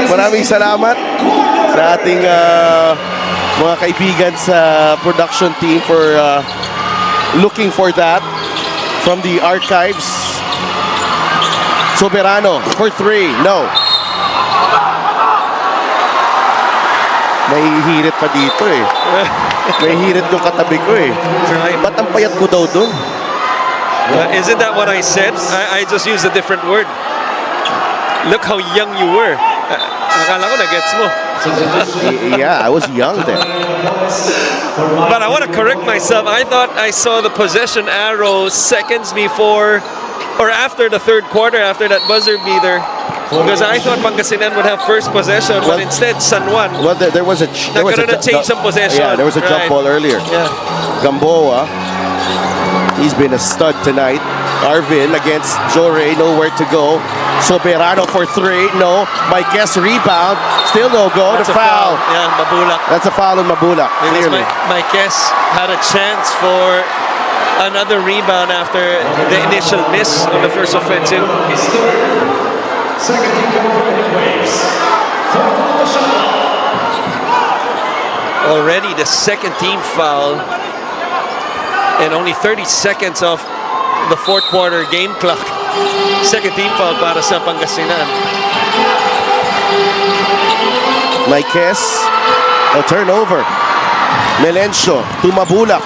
Maraming salamat sa ating mga kaibigan sa production team for looking for that from the archives. Soberano for 3. No. Nahihirit pa dito eh. Nahihirit yung katabi ko eh. Ba't ang payat ko daw doon? Isn't that what I said? I just used a different word. Look how young you were. Akala ko na-gets mo. Yeah, I was young then. But I want to correct myself. I thought I saw the possession arrow seconds before or after the third quarter, after that buzzer beater. Because I thought Pangasinan would have first possession, but instead San Juan. Well, there was a change some possession. Yeah, there was a jump ball earlier. Yeah. Gamboa, he's been a stud tonight. Arvin against Jore, nowhere to go. Soberano for 3, no. Mike's rebound, still no go. That's The foul. Yeah, Mabula. That's a foul on Mabula, clearly. Mike's had a chance for another rebound after the initial miss on the first offensive. Already the second team foul and only 30 seconds of the fourth quarter game clock. Second team foul para sa Pangasinan. Mike's, a turnover. Melencio to Mabula.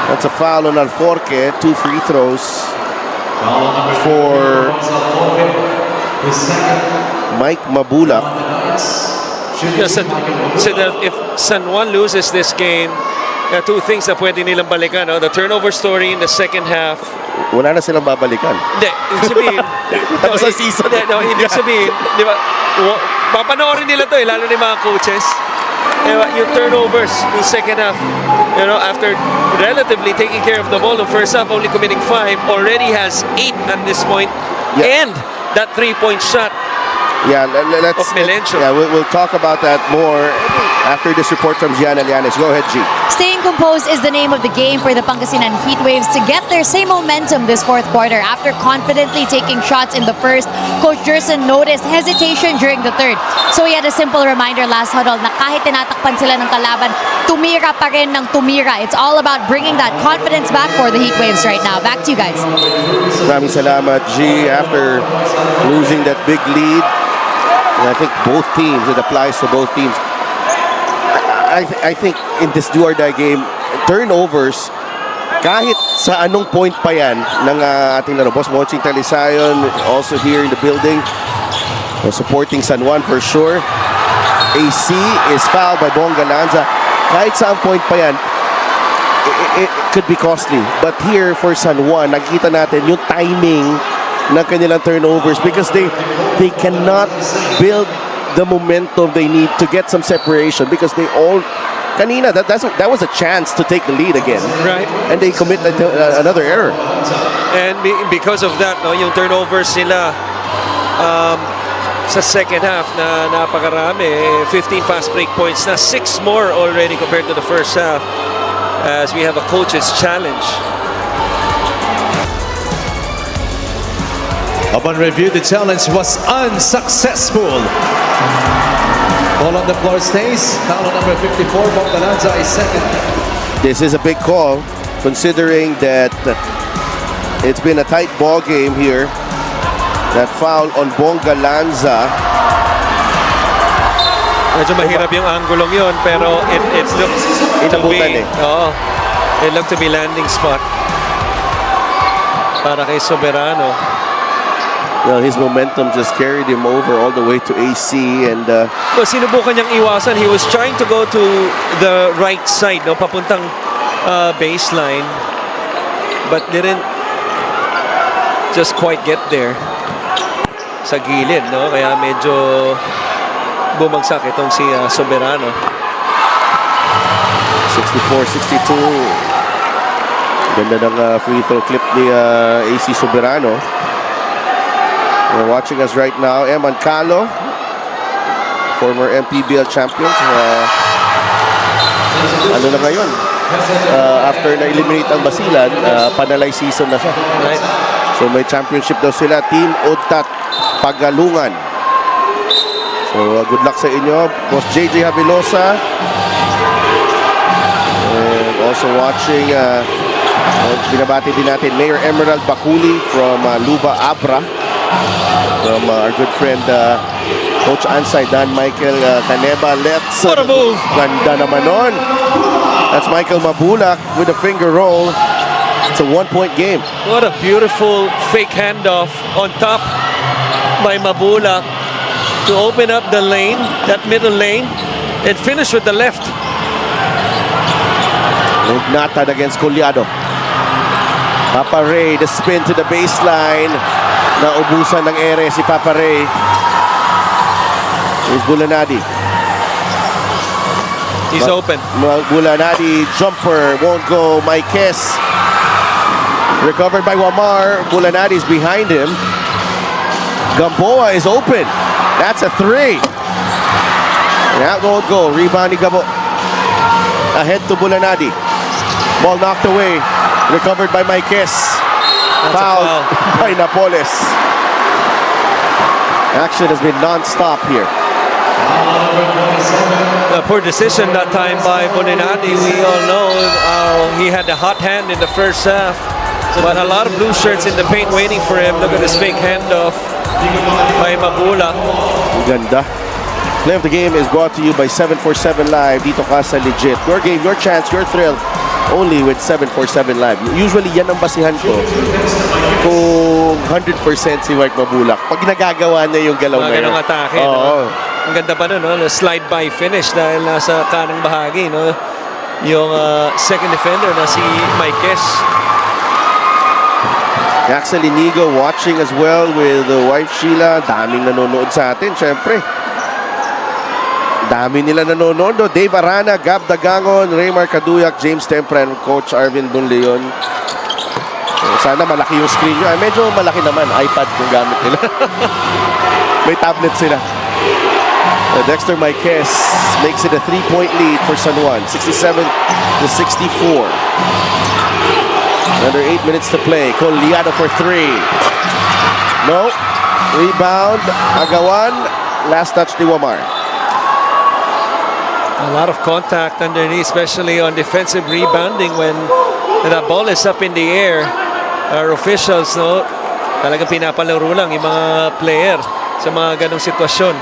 That's a foul on Alforque. 2 free throws for Mike Mabula. So that if San Juan loses this game, there are 2 things na pwede nilang balikan. No? The turnover story in the second half. Wala na silang babalikan. Hindi, ibig sabihin. Tapos ang season. Ibig sabihin, di ba, papanoorin nila to lalo ni mga coaches. Yung turnovers in second half, after relatively taking care of the ball, the first half only committing 5, already has 8 at this point. Yeah. And that 3-point shot Yeah, let's. of Melencio. Yeah, we'll talk about that more after this report from Gianna Llanes. Go ahead, G. Staying composed is the name of the game for the Pangasinan Heatwaves to get their same momentum this fourth quarter. After confidently taking shots in the first, Coach Jerson noticed hesitation during the third. So he had a simple reminder last huddle na kahit tinatakpan sila ng kalaban, tumira pa rin ng tumira. It's all about bringing that confidence back for the Heatwaves right now. Back to you guys. Maraming salamat, G. After losing that big lead, and I think both teams, it applies to both teams. I think in this do-or-die game, turnovers, kahit sa anong point pa yan ng ating laro. Boss Monching Talisayon, also here in the building, supporting San Juan for sure. AC is fouled by Bonga Lanza. Kahit sa point pa yan, it could be costly. But here for San Juan, nakikita natin yung timing ng kanilang turnovers because they cannot build the momentum they need to get some separation because they all kanina that was a chance to take the lead again, right? And they commit another error, and because of that, yung turnovers nila sa second half na napakarami, 15 fast break points na, 6 more already compared to the first half, as we have a coach's challenge. Upon review, the challenge was unsuccessful. Ball on the floor stays. Foul on number 54, Bonga Lanza is second. This is a big call, considering that it's been a tight ball game here. That foul on Bonga Lanza. Medyo mahirap yung anggulong yun, pero it looks to be, it looked to be landing spot para kay Soberano. Well, his momentum just carried him over all the way to AC, and sinubukan niyang iwasan. He was trying to go to the right side, papuntang baseline, but didn't just quite get there sa gilid, kaya medyo bumagsak itong si Soberano. 64-62. Ganda ng free throw clip ni AC Soberano. We're watching us right now, Eman Calo, former Mpbl champions. Ano na ngayon? After na-eliminate ang Basilan, panalay season na siya. Right. So may championship daw sila, Team Odtat Pagalungan. So good luck sa inyo, Boss JJ Habilosa. And also watching, binabati din natin Mayor Emerald Bakuli from Luba Abra. From our good friend Coach Ansay, Dan Michael Caneba. What a move! Ganda naman nun. That's Michael Mabula with a finger roll. It's a 1-point game. What a beautiful fake handoff on top by Mabula to open up the lane, that middle lane, and finish with the left. Nathan against Collado. Papa Ray, the spin to the baseline. Naubusan ng ere si Papa Ray. Here's Bulanadi. He's open. Bulanadi, jumper, won't go. Maikes. Recovered by Wamar. Bulanadi's behind him. Gamboa is open. That's a 3. That won't go. Rebound ni Gamboa. Ahead to Bulanadi. Ball knocked away. Recovered by Maikes. Foul by Napoles. Action has been non-stop here. A poor decision that time by Bulanadi. We all know he had a hot hand in the first half. But a lot of blue shirts in the paint waiting for him. Look at this fake handoff by Mabula. Ganda. Play of the game is brought to you by 747 Live. Dito ka sa Legit. Your game, your chance, your thrill. Only with 747 Live. Usually yan ang basihan ko. Kung 100% si Mike Mabula. Pag nagagawa niya yung galaw na yun. Ganong atake. No? Ang ganda pa nun, no? Slide by finish dahil nasa kanang bahagi. No? Yung second defender na si Maikes. Axel Inigo watching as well with wife Sheila. Daming nanonood sa atin, syempre. Dami nila nanonood. Dave Arana, Gab Dagangon, Raymar Kaduyak, James Tempran, Coach Arvin Bunleon. Sana malaki yung screen nyo. Medyo malaki naman. iPad yung gamit nila. May tablet sila. Dexter Maikes makes it a 3-point lead for San Juan. 67-64. Another 8 minutes to play. Collado for 3. No. Rebound. Agawan. Last touch ni Wamar. A lot of contact underneath, especially on defensive rebounding when the ball is up in the air. Our officials, no, talagang pinapalaro lang yung mga player sa mga ganong sitwasyon.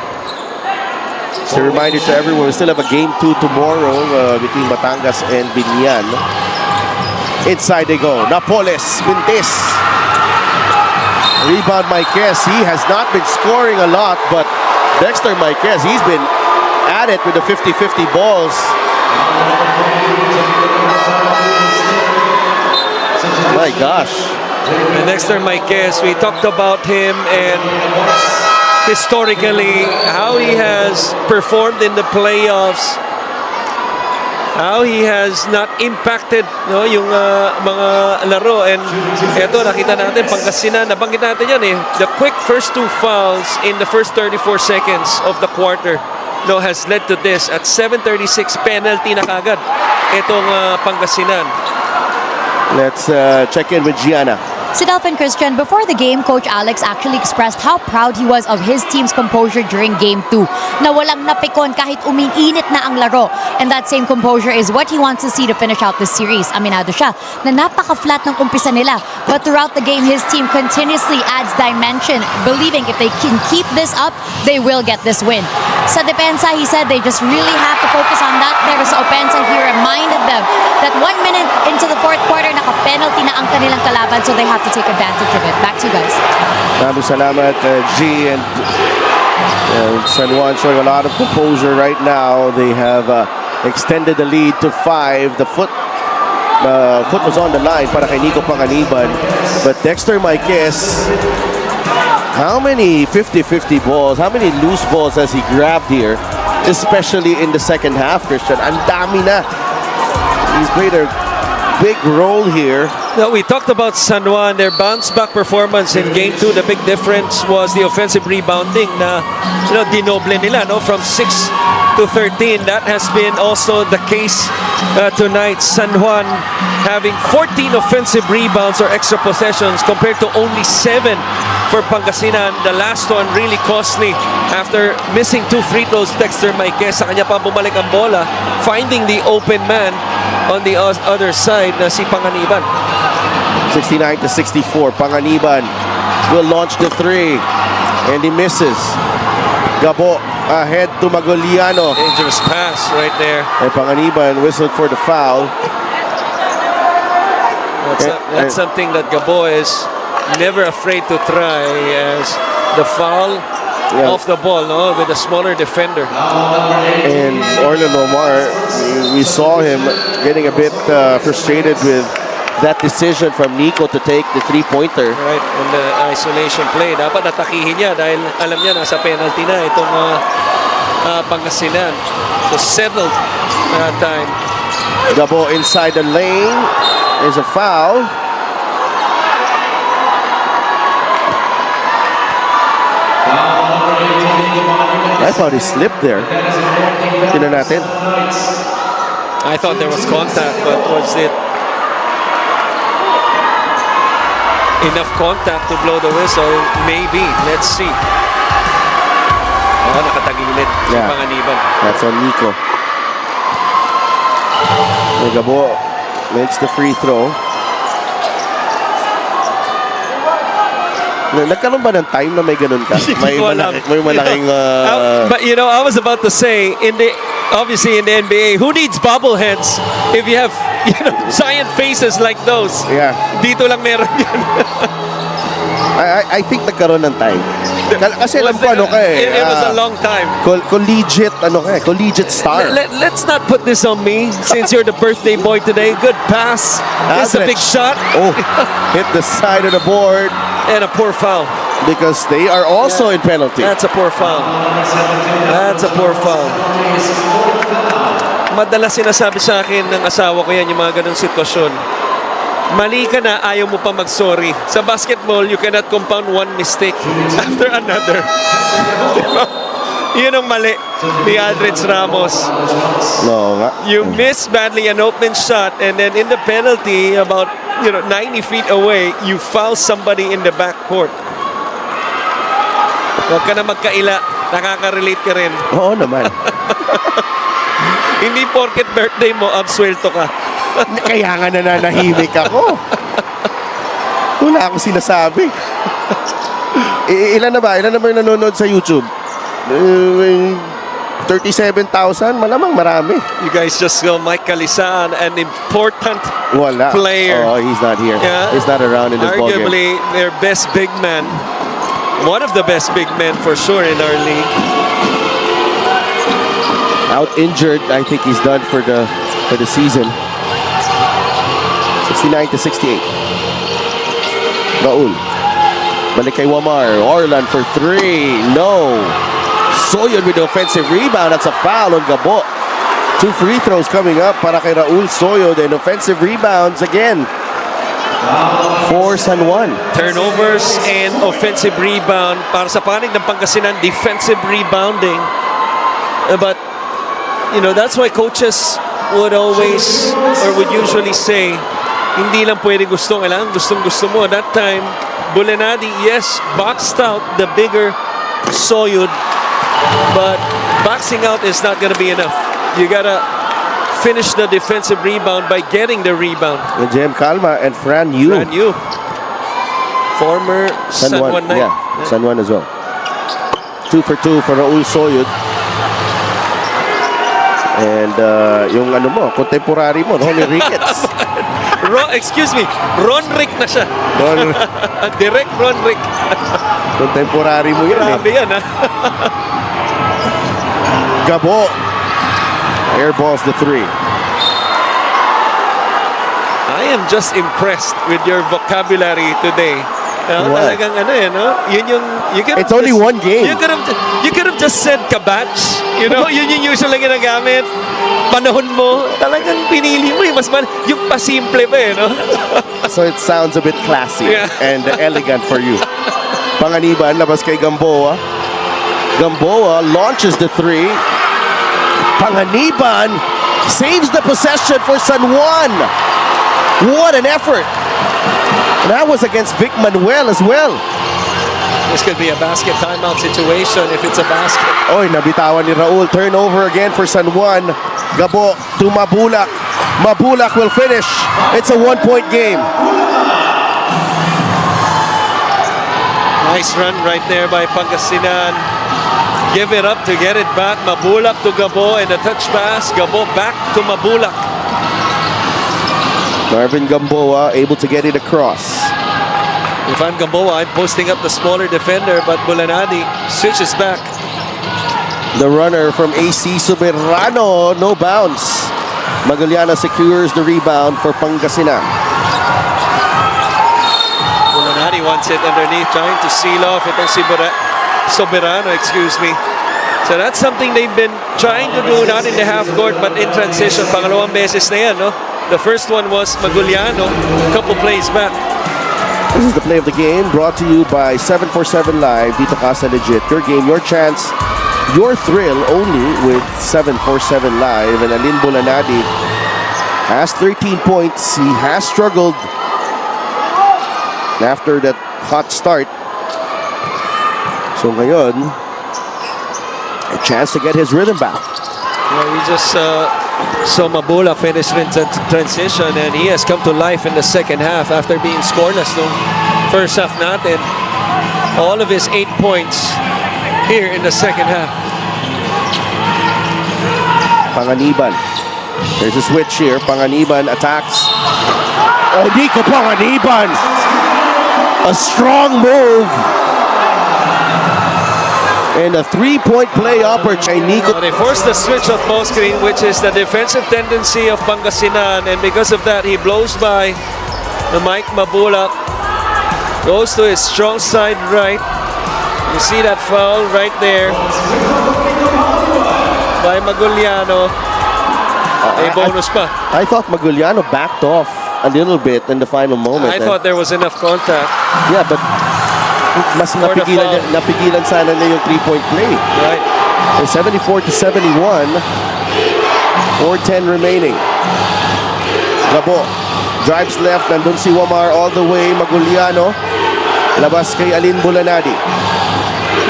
So a reminder to everyone, we still have a game 2 tomorrow between Batangas and Binyan. Inside they go. Napoles, Mintis. Rebound Maikes. He has not been scoring a lot, but Dexter Maikes, he's been at it with the 50-50 balls. My gosh. And Dexter Maikes, we talked about him and historically how he has performed in the playoffs. How he has not impacted, no, yung mga laro. And eto, nakita natin, Pangasinan, nabanggit natin yan eh. The quick first 2 fouls in the first 34 seconds of the quarter, no, has led to this. At 7:36, penalty na kagad itong Pangasinan. Let's check in with Gianna. Sidelf and Christian, before the game, Coach Alex actually expressed how proud he was of his team's composure during Game 2. Na walang napikon kahit umiinit na ang laro. And that same composure is what he wants to see to finish out this series. Aminado siya na napaka-flat ng umpisa nila. But throughout the game, his team continuously adds dimension, believing if they can keep this up, they will get this win. Sa depensa, he said they just really have to focus on that. Pero sa opensa, he reminded them that 1 minute into the fourth quarter, naka-penalty na ang kanilang kalaban, so they have to take advantage of it. Back to you guys. Maraming salamat, G. And San Juan showing a lot of composure right now. They have extended the lead to 5. The foot was on the line para kay Nico Panganiban. But Dexter Maikes, how many 50-50 balls, how many loose balls has he grabbed here? Especially in the second half, Christian. Ang dami na. He's played a big role here. Now, we talked about San Juan, their bounce-back performance in Game 2. The big difference was the offensive rebounding na dinoble nila, no? From 6 to 13. That has been also the case tonight. San Juan having 14 offensive rebounds or extra possessions compared to only 7 for Pangasinan. The last one really costly after missing 2 free throws. Dexter Maikes, sa kanya pa bumalik ang bola, finding the open man on the other side na si Panganiban. 69-64. Panganiban will launch the 3 and he misses. Gabo ahead to Magoliano. Dangerous pass right there. And Panganiban whistled for the foul. That's something that Gabo is never afraid to try, as the foul off the ball, no, with a smaller defender. And Orlando Omar, we saw him getting a bit frustrated with that decision from Nico to take the 3-pointer. Right, and the isolation play. Dapat atakihin niya dahil alam niya nasa penalty na itong Pangasinan. So settled that time. Gabo inside the lane. There's a foul. I thought he slipped there. Tingnan natin. I thought there was contact, but was it enough contact to blow the whistle? Maybe. Let's see. Oh, nakatagilid si Panganiban. That's on Nico. Gabo makes the free throw. Nagkaroon ba ng time na may ganun ka? May malaking... But you know, I was about to say, obviously in the NBA, who needs bobbleheads if you have, giant faces like those? Yeah. Dito lang meron yan. I think nagkaroon ng time. Kasi alam ko It was a long time. Collegiate star. Let's not put this on me since you're the birthday boy today. Good pass. It's a big shot. Oh, hit the side of the board. And a poor foul. Because they are also in penalty. That's a poor foul. That's a poor foul. Madalas sinasabi sa akin ng asawa ko yan, yung mga ganong sitwasyon. Mali ka na, ayaw mo pa mag-sorry. Sa basketball, you cannot compound one mistake after another. Diba? Yun ang mali ni Aldrich Ramos. No nga. You miss badly an open shot, and then in the penalty, about 90 feet away, you foul somebody in the backcourt. Huwag ka na magkaila. Nakaka-relate ka rin. Oo naman. Hindi porket birthday mo, absuelto ka. Kaya nga nananahimik ako. Wala akong sinasabi. Ilan na ba yung nanonood sa YouTube? 37,000? Malamang marami. You guys just go, Mike Calisan, an important player. Oh, he's not here. Yeah. He's not around in this ballgame. Arguably, their best big man. One of the best big men for sure in our league. Out injured, I think he's done for the season. 69-68. Raul. Balik kay Wamar. Orlan for 3. No. Soyod with the offensive rebound. That's a foul on Gabo. 2 free throws coming up para kay Raul Soyod, and offensive rebounds again for San Juan. Turnovers and offensive rebound para sa panig ng Pangasinan, defensive rebounding. But that's why coaches would always, or would usually say, hindi lang pwede gusto mo. That time, Bulenadi, yes, boxed out the bigger Soyud, but boxing out is not going to be enough. You got to finish the defensive rebound by getting the rebound. And Jem Calma and Fran Yu. Former San Juan Knight. Yeah, San Juan as well. 2 for 2 for Raul Soyud. And yung contemporary mo, Ronnie Ricketts. Excuse me, Ronrick na siya. Direct Ronrick. Contemporary mo yan. Grabe yan, ha? Gabo airballs the 3. I am just impressed with your vocabulary today. Talagang it's only one game. You could have just said kabach. Yun yung usually ginagamit. Panahon mo, talagang pinili mo yung pasimple ba So it sounds a bit classy and elegant for you. Panganiban, labas kay Gamboa. Gamboa launches the 3. Panganiban Saves the possession for San Juan. What an effort. And that was against Vic Manuel as well. This could be a basket timeout situation if it's a basket. Oy, nabitawan ni Raul. Turnover again for San Juan. Gabo to Mabula. Mabula will finish. It's a 1-point game. Nice run right there by Pangasinan. Give it up to get it back. Mabulak to Gabo and a touch pass. Gabo back to Mabulak. Marvin Gamboa able to get it across. If I'm Gamboa, I'm posting up the smaller defender, but Bulanadi switches back. The runner from AC Soberano, no bounce. Magaliana secures the rebound for Pangasinan. Bulanadi wants it underneath, trying to seal off itong si Soberano, excuse me. So that's something they've been trying to do, not in the half court, but in transition. Pangalawang beses na yan, no? The first one was Maguliano, a couple plays back. This is the play of the game, brought to you by 747 Live. Dito ka sa Legit. Your game, your chance, your thrill, only with 747 Live. And Alin Bulanadi has 13 points. He has struggled after that hot start. So ngayon, a chance to get his rhythm back. Well, we just saw Mabula finish in transition, and he has come to life in the second half after being scoreless no first half natin. All of his 8 points here in the second half. Panganiban. There's a switch here. Panganiban attacks. Oh, Nico Panganiban. A strong move. And a three-point play opportunity. They forced the switch of ball screen, which is the defensive tendency of Pangasinan, and because of that, he blows by the Mike Mabula, goes to his strong side right. You see that foul right there by Maguliano. A bonus pa. I thought Maguliano backed off a little bit in the final moment. I thought there was enough contact. Yeah, but mas napigilan sana na yung three-point play. Right. 74-71. 4:10 remaining. Gabo drives left. Nandun si Wamar all the way. Maguliano. Labas kay Alin Bulanadi.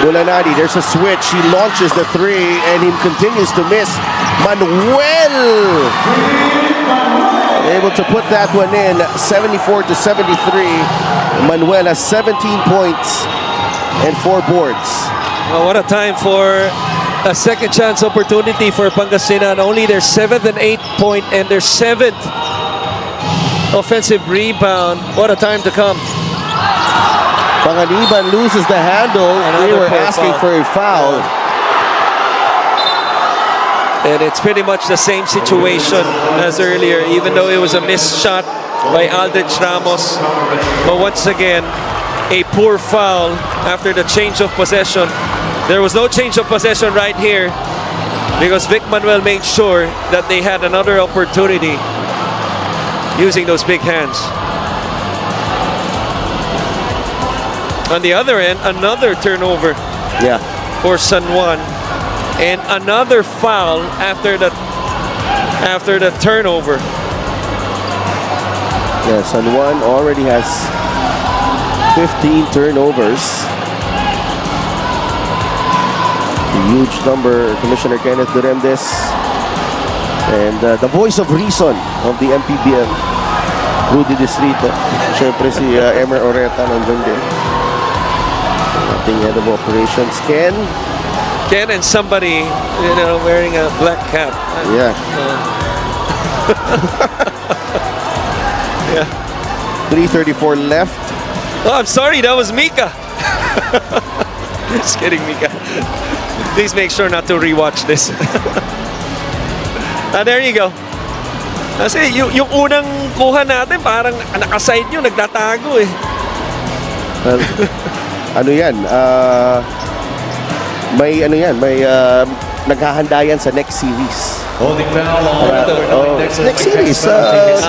Bulanadi, there's a switch. He launches the three and he continues to miss. Manuel able to put that one in. 74-73. Manuel has 17 points and 4 boards. Oh, what a time for a second chance opportunity for Pangasinan. Only their 7th and 8th point and their 7th offensive rebound. What a time to come. Panganiban loses the handle. They were asking for a foul. And it's pretty much the same situation as earlier, even though it was a missed shot by Aldrich Ramos. But once again, a poor foul after the change of possession. There was no change of possession right here because Vic Manuel made sure that they had another opportunity using those big hands. On the other end, another turnover for San Juan. And another foul after the turnover. Yeah, San Juan already has 15 turnovers. A huge number, Commissioner Kenneth Duremdes. And the voice of reason of the Mpbl, Rudy Distrito. Siyempre si Emer Oreta nandun din. Ating head of operations, Ken and somebody, wearing a black cap. Yeah. Yeah. 3:34 left. Oh, I'm sorry, that was Mika. Just kidding, Mika. Please make sure not to rewatch this. There you go. Kasi yung unang kuha natin, parang nakaside nyo, nagtatago eh. Well, ano yan? May naghahanda yan sa next series. Holding foul on next series,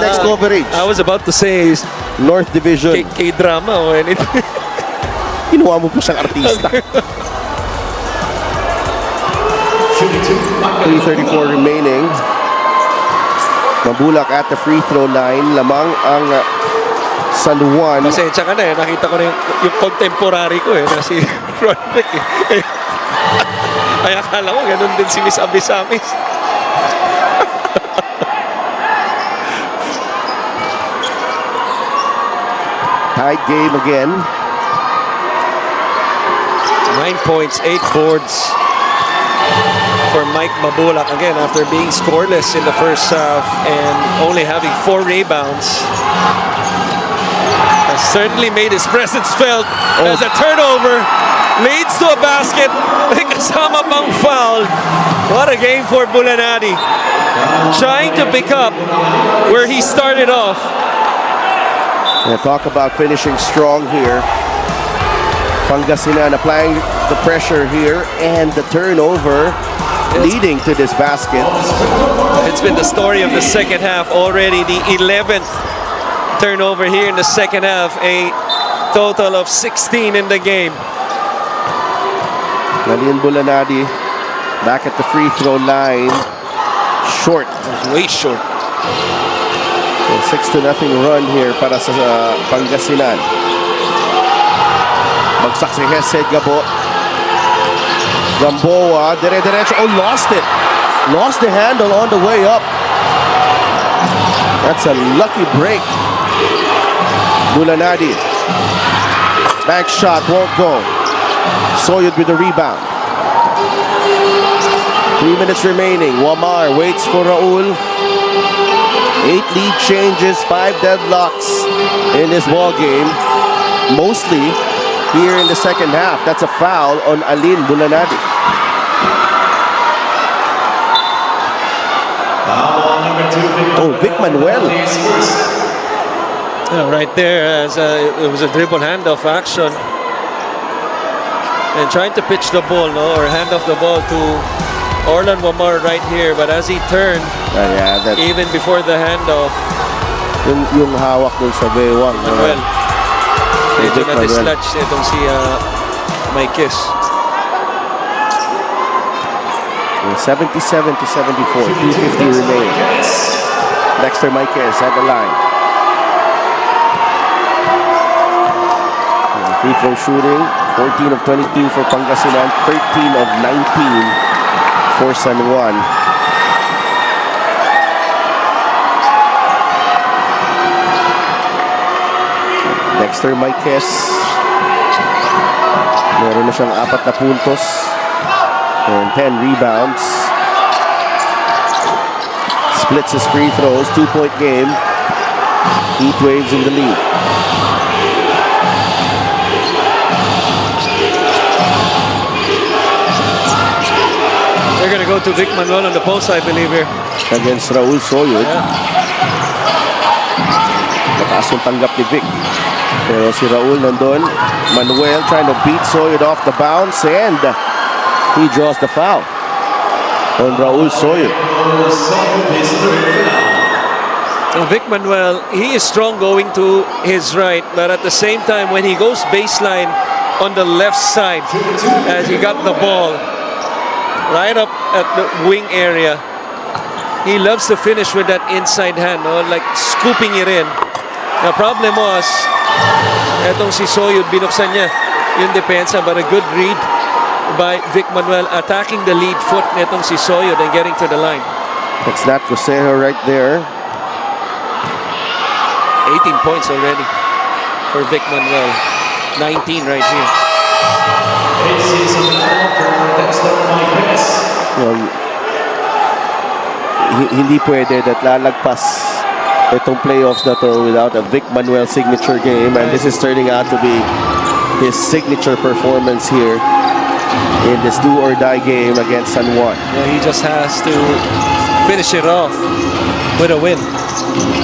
next coverage. I was about to say North Division. K-drama o anything. Kinuha mo po siyang artista. 3:34 remaining. Mabula at the free throw line. Lamang ang San Juan. Pasensya ka na eh. Nakita ko na yung contemporary ko eh. Na si Roderick eh. Ay, akala ko ganun din si Miss Abisamis. Tied game again. 9 points, 8 boards for Mike Mabula. Again, after being scoreless in the first half and only having 4 rebounds, has certainly made his presence felt as a turnover leads to a basket. May kasama pang foul. What a game for Bulanadi. Trying to pick up where he started off. And talk about finishing strong here. Pangasinan applying the pressure here and the turnover leading to this basket. It's been the story of the second half already. The 11th turnover here in the second half. A total of 16 in the game. Nalin Bulanadi back at the free throw line. Short. Way short. 6-0 run here para sa Pangasinan. Bagsak si Hesed Gabo. Gamboa, dire-diretso. Oh, lost it. Lost the handle on the way up. That's a lucky break. Bulanadi. Back shot won't go. Soyud with the rebound. 3 minutes remaining. Wamar waits for Raul. 8 lead changes, 5 deadlocks in this ball game. Mostly here in the second half. That's a foul on Alin Bulanadi. Oh, Vic Manuel. Yeah, right there, as it was a dribble handoff action. And trying to pitch the ball, or hand off the ball to Orlan Wamar right here. But as he turned, Yeah, that even before the handoff, yung hawak dun sa bewang. Manuel, medyo Vic Manuel. na-dislodge itong si Maikis. 77 to 74, 2:50 remaining. Dexter Maikes at the line. Free throw shooting, 14 of 22 for Pangasinan, 13 of 19 for San Juan. Dexter Maikes, meron na siyang 4 na puntos and 10 rebounds. Splits his free throws, 2-point game. Heat Waves in the lead. They're going to go to Vic Manuel on the post, I believe here. Against Raul Soyud. Yeah. Mataas yung tanggap ni Vic. Pero si Raul nandun. Manuel trying to beat Soyud off the bounce and he draws the foul on Raul Soyud. Vic Manuel, he is strong going to his right, but at the same time, when he goes baseline on the left side, as he got the ball right up at the wing area, he loves to finish with that inside hand, like scooping it in. The problem was, etong si Soyud, binuksan niya yung depensa, but a good read by Vic Manuel attacking the lead foot netong si Soyud and getting to the line. That's Nat Cosejo right there. 18 points already for Vic Manuel. 19 right here. Well, hindi pwede that lalagpas itong playoffs na to without a Vic Manuel signature game, and this is turning out to be his signature performance here in this do-or-die game against San Juan. Yeah, he just has to finish it off with a win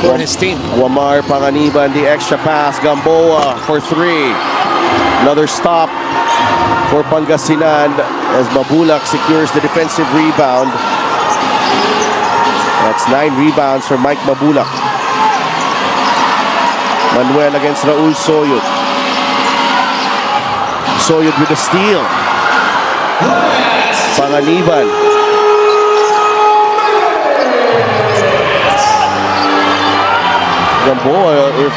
for his team. Wamar Panganiban, the extra pass. Gamboa for 3. Another stop for Pangasinan as Mabula secures the defensive rebound. That's 9 rebounds for Mike Mabula. Manuel against Raul Soyud. Soyud with a steal. Panganiban. Gamboa, if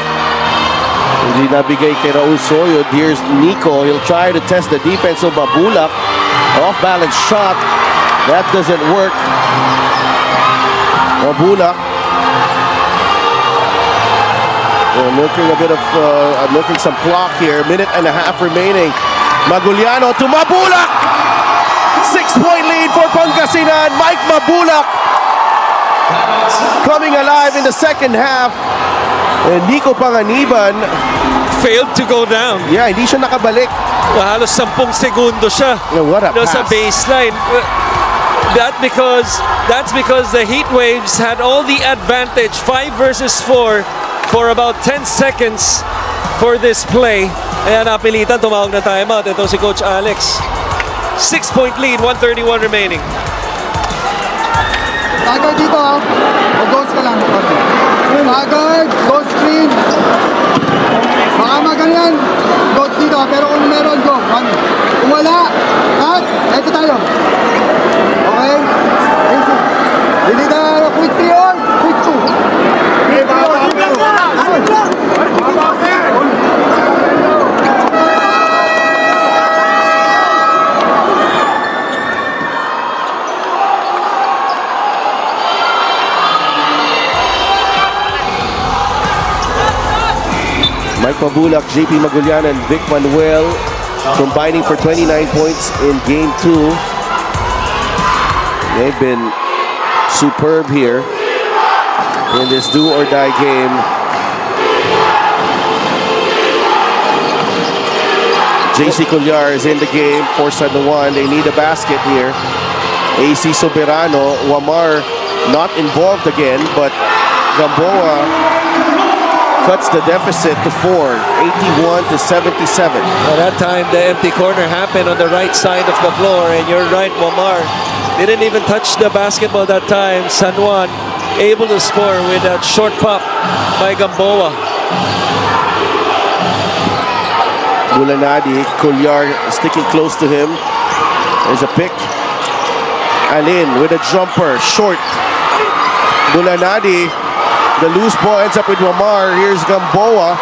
hindi nabigay kay Raul Soyo, here's Nico. He'll try to test the defense of Mabula. Off-balance shot. That doesn't work. Mabula. Milking some clock here. Minute and a half remaining. Maguliano to Mabula. 6-point lead for Pangasinan. Mike Mabula coming alive in the second half. And Nico Panganiban Failed to go down. yeah, hindi siya nakabalik. Halos 10 segundo siya. What a Sa pass. baseline. That's because the Heat Waves had all the advantage, 5 versus 4, for about 10 seconds for this play. Kaya napilitan, tumawag na timeout. Ito si Coach Alex. 6-point lead, 1:31 remaining. Staggered dito ha. O ghost ka lang. Staggered, ghost screen. Baka maganyan. Ghost dito ha. Pero kung meron, go. One. Kung wala, cut. Ito tayo. Okay? Basic. Hindi na quick 3 or quick 2. Mike Mabula, JP Maguliano, and Vic Manuel combining for 29 points in Game 2. They've been superb here in this do-or-die game. JC Colliar is in the game, forced on the one. They need a basket here. AC Soberano, Wamar not involved again, but Gamboa cuts the deficit to 4, 81-77. At that time, the empty corner happened on the right side of the floor, and you're right, Wamar didn't even touch the basketball that time. San Juan able to score with that short pop by Gamboa. Bulanadi, Colliar sticking close to him. There's a pick. Alin with a jumper, short. Bulanadi, the loose ball ends up with Wamar. Here's Gamboa.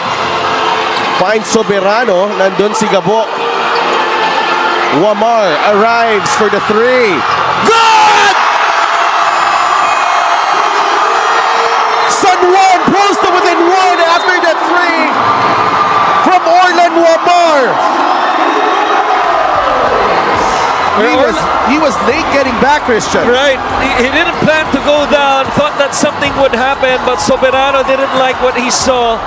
Finds Soberano. Nandun si Gabo. Wamar arrives for the 3. Good! San Juan pulls to within 1 after the 3 from Orlan Wamar. He was late getting back, Christian. Right, he didn't plan to go down, thought that something would happen, but Soberano didn't like what he saw.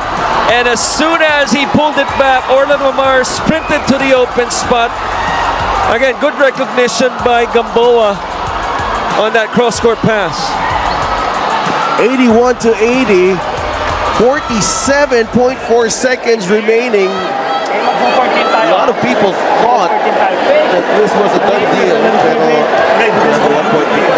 And as soon as he pulled it back, Orlan Wamar sprinted to the open spot. Again, good recognition by Gamboa on that cross-court pass. 81-80, 47.4 seconds remaining. A lot of people thought that this was a done deal, pero it's a 1-point lead.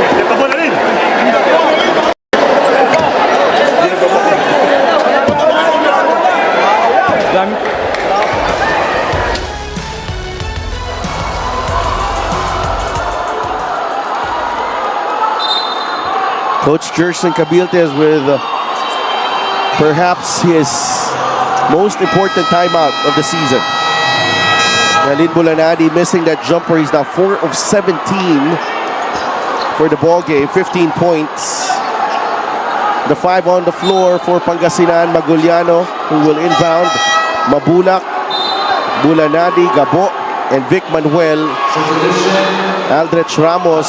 Coach Jerson Cabiltes with perhaps his most important timeout of the season. Alin Bulanadi missing that jumper. He's now 4 of 17 for the ball game, 15 points. The 5 on the floor for Pangasinan, Maguliano, who will inbound. Mabula, Bulanadi, Gabo, and Vic Manuel. Aldrich Ramos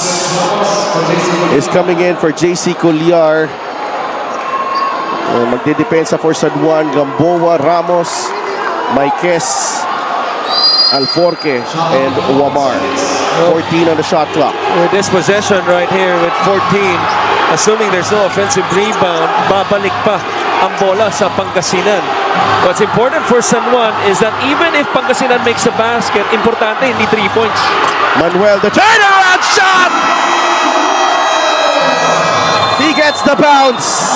is coming in for JC Colliar. Magdidepensa for San Juan, Gamboa, Ramos, Maiquez, Alforque, and Wamar. 14 on the shot clock. With this possession right here with 14, assuming there's no offensive rebound, babalik pa ang bola sa Pangasinan. What's important for San Juan is that even if Pangasinan makes a basket, importante hindi 3 points. Manuel, the turnaround shot! He gets the bounce.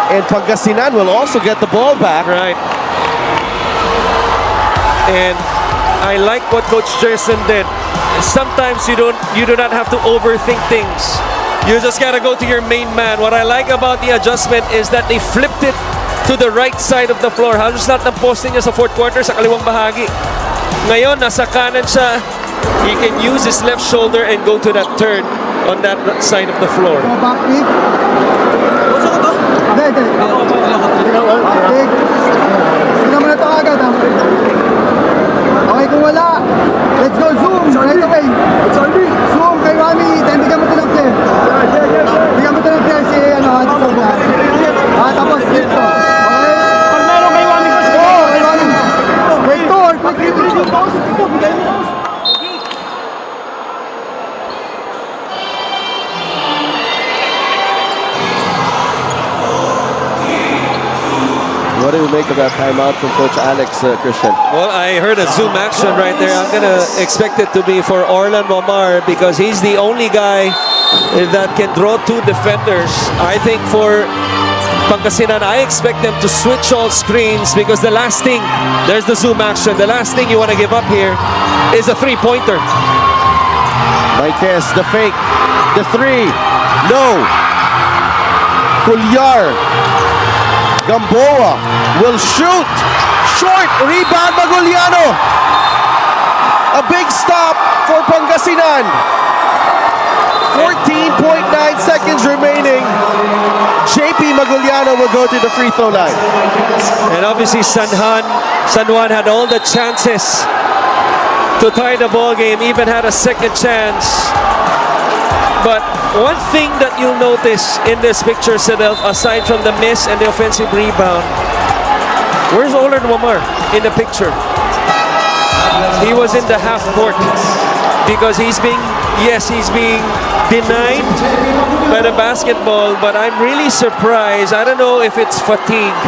And Pangasinan will also get the ball back. Right. And I like what Coach Jerson did. Sometimes you do not have to overthink things. You just gotta go to your main man. What I like about the adjustment is that they flipped it to the right side of the floor. Halos lahat ng posting niya sa fourth quarter sa kaliwang bahagi. Ngayon, nasa kanan siya. He can use his left shoulder and go to that turn on that side of the floor. Back kick. Hindi. Back kick. Sila mo na ito agad, ha? Okay, kung wala, let's go zoom right away. Zoom kay Rami, then bigyan mo ito ng player. Bigyan mo ito ng player si tapos dito. Okay? Pag meron kay Wami ko, Oo, kay Rami. Wait to, or quick hit. What do you make of that timeout from Coach Alex, Christian? Well, I heard a zoom action right there. I'm gonna expect it to be for Orlan Momar because he's the only guy that can draw two defenders. I think for Pangasinan, I expect them to switch all screens because the last thing, there's the zoom action. The last thing you want to give up here is a three-pointer. Marquez, the fake, the three, no. Culyar, Gamboa will shoot, short, rebound Maguliano. A big stop for Pangasinan. 14.9 seconds remaining. JP Maguliano will go to the free throw line. And obviously San Juan had all the chances to tie the ball game, even had a second chance. But one thing that you'll notice in this picture, Sedel, aside from the miss and the offensive rebound, where's Orlan Momar in the picture? He was in the half court because he's being denied by the basketball, but I'm really surprised. I don't know if it's fatigue,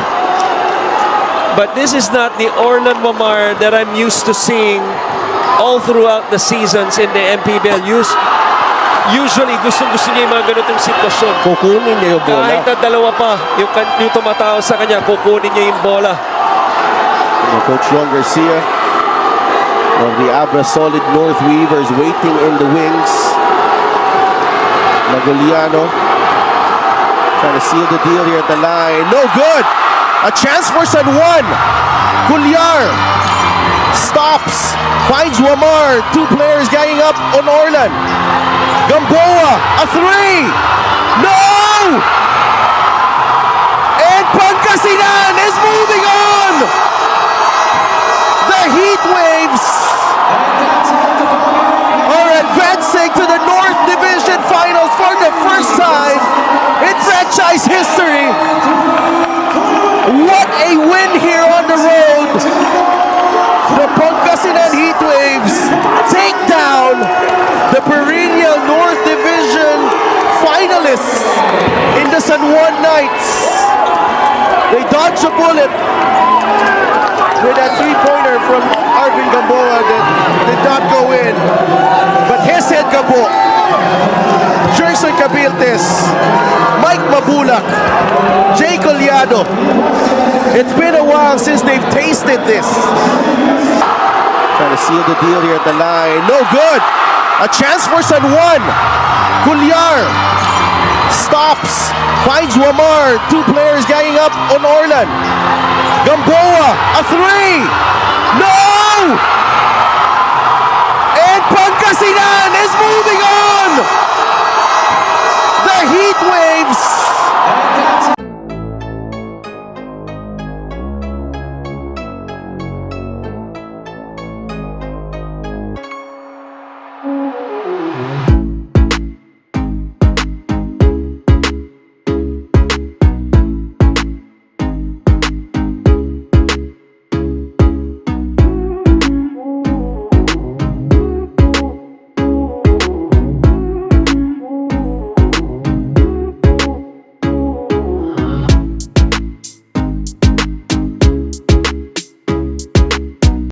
but this is not the Orlan Momar that I'm used to seeing all throughout the seasons in the Mpbl. Usually, gusto niya yung mga ganitong sitwasyon. Kukunin niya yung bola. Kahit na dalawa pa, yung tumatao sa kanya, kukunin niya yung bola. Coach Juan Garcia of the Abra Solid North Weavers waiting in the wings. Maguliano trying to seal the deal here at the line. No good! A chance for San Juan. Culyar stops, finds Wamar. Two players ganging up on Orlan. Gamboa, a three! No! And Pangasinan is moving on! The Heat Waves are advancing to the North Division Finals for the first time in franchise history. What a win here on the road! The Pangasinan Heat Waves take down the perennial North Division finalists in the San Juan Knights. They dodged a bullet with that three-pointer from Arvin Gamboa that did not go in. But his head Gamboa, Jerson Cabiltes, Mike Mabula, Jay Collado. It's been a while since they've tasted this. Trying to seal the deal here at the line. No good! A chance for San Juan. Culyar stops, finds Wamar. Two players ganging up on Orlan. Gamboa, a three! No!